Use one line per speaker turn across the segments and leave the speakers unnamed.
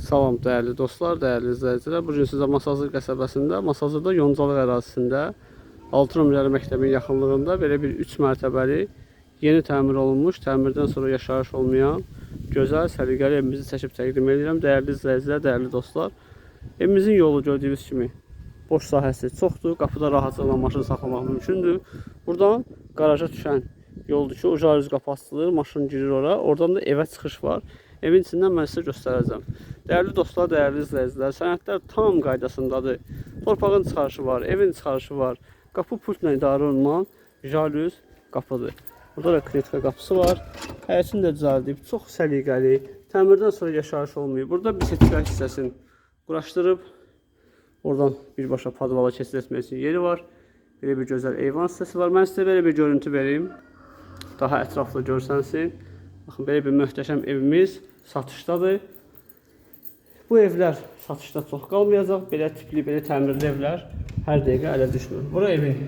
Salam dəyərli dostlar, dəyərli izləyicilər. Bugün sizə Masazır qəsəbəsində, Masazırda Yoncalıq ərazisində 6 nömrəli məktəbin yaxınlığında belə bir 3 mərtəbəli yeni təmir olunmuş, təmirdən sonra yaşayış olmayan gözəl, səliqəli evimizi çəkib təqdim edirəm. Dəyərli izləyicilər, dəyərli dostlar. Evimizin yolu gördüyünüz kimi boş sahəsi çoxdur. Qapıda rahatlıqla maşın saxlamaq mümkündür. Buradan qaraja düşən yoldur ki, uca üz qapı açılır, maşın girir ora. Oradan da evə çıxış var. Evin içindən mən sizə göstərəcəm. Dəyərli dostlar, dəyərli izləyicilər, sənədlər tam qaydasındadır. Torpağın çıxarışı var, evin çıxarışı var. Qapı pultla idarə olunan jalüz qapıdır. Burada da kletka qapısı var. Həyətini də düzəldib, çox səliqəli. Təmirdən sonra yaşayış olmuyor. Burada bisiklet hissəsini quraşdırıb, oradan birbaşa podvala keçid etmək üçün yeri var. Belə bir gözəl eyvan hissəsi var. Mən sizə belə bir görüntü vereyim. Daha ətraflı görsənsin. Baxın, belə bir möhtəşəm evimiz satışdadır. Bu evlər satışda çox qalmayacaq. Belə tipli, belə təmirli evlər hər dəqiqə ələ düşmür. Bura evin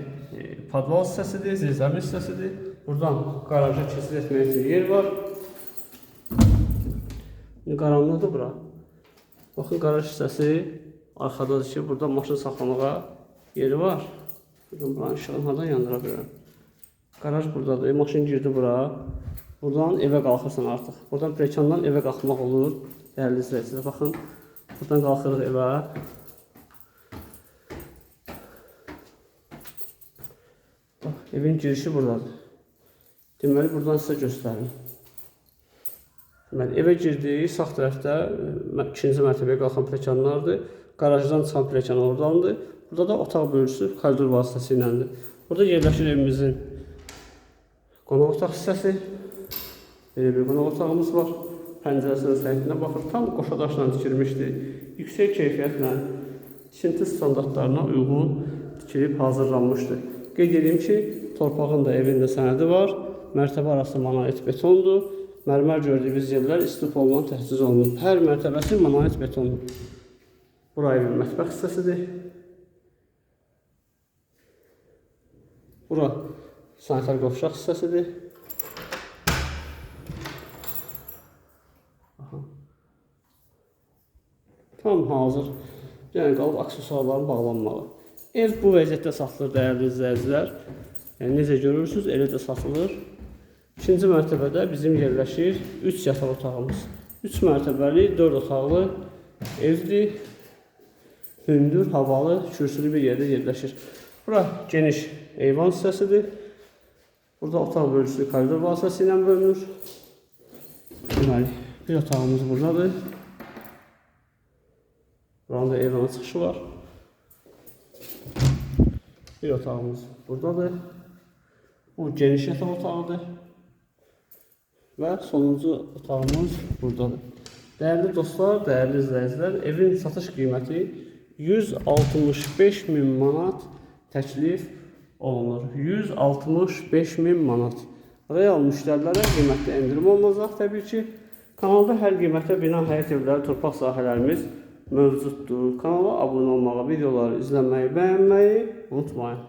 podval hissəsidir, zirzəmi hissəsidir. Buradan qaraja keçid etmək üçün yer var. Qaranlıqdır bura. Baxın, qaraj hissəsi arxadadır ki, burada maşın saxlamağa yeri var. Buranın işığını hardan yandıra bilərəm. Qaraj buradadır, maşın girdi bura. Buradan evə qalxırsan artıq. Buradan prekandan evə qalxmaq olur. Dəyərli izləyicilər, baxın. Buradan qalxırıq evə. Bax, evin girişi buradadır. Deməli, buradan sizə göstərim. Deməli, evə girdik, sağ tərəfdə ikinci mərtəbəyə qalxan prekanlardır. Qarajdan çıxan prekan oradandır. Burada da otaq bölgüsü koridor vasitəsiyləndir. Burada yerləşir evimizin qonaq otaq hissəsi. Belə bir qonaq otağımız var. Pəncərəsinin səhətində baxır, tam qoşa daşla tikilmişdir. Yüksək keyfiyyətlə tikinti standartlarına uyğun tikilib hazırlanmışdır. Qeyd edeyim ki, torpağın da evində sənədi var. Mərtəbə arası monolit betondur. Mərmər gördüyünüz yerlər istif olunan təchiz olunur. Hər mərtəbəsi monolit betondur. Bura evin mətbəx hissəsidir. Bura sanitar qovşaq hissəsidir. Tam hazır. Yəni qalıb aksesuarların bağlanmalı. Ev bu vəziyyətdə satılır dəyərli izləyicilər. Yəni necə görürsünüz, elə də satılır. İkinci mərtəbədə bizim yerləşir 3 yataq otağımız. 3 mərtəbəli, 4 otaqlı evdir. Hündür, havalı, kürsülü bir yerdə yerləşir. Bura geniş eyvan hissəsidir. Burada otaq bölgüsü koridor vasitəsilə bölünür. Deməli, bir otağımız buradadır. Buranın da eyvana çıxışı var. Bir otağımız buradadır. Bu geniş yataq otağıdır. Və sonuncu otağımız buradadır. Dəyərli dostlar, dəyərli izləyicilər, evin satış qiyməti 165.000 manat təklif olunur. 165.000 manat. Real müştərilərə qiymətdə endirim olunacaq təbii ki. Kanalda hər qiymətə bina həyət evləri, torpaq sahələrimiz mövcuddur. Kanala abunə olmağı, videoları izləməyi, bəyənməyi unutmayın.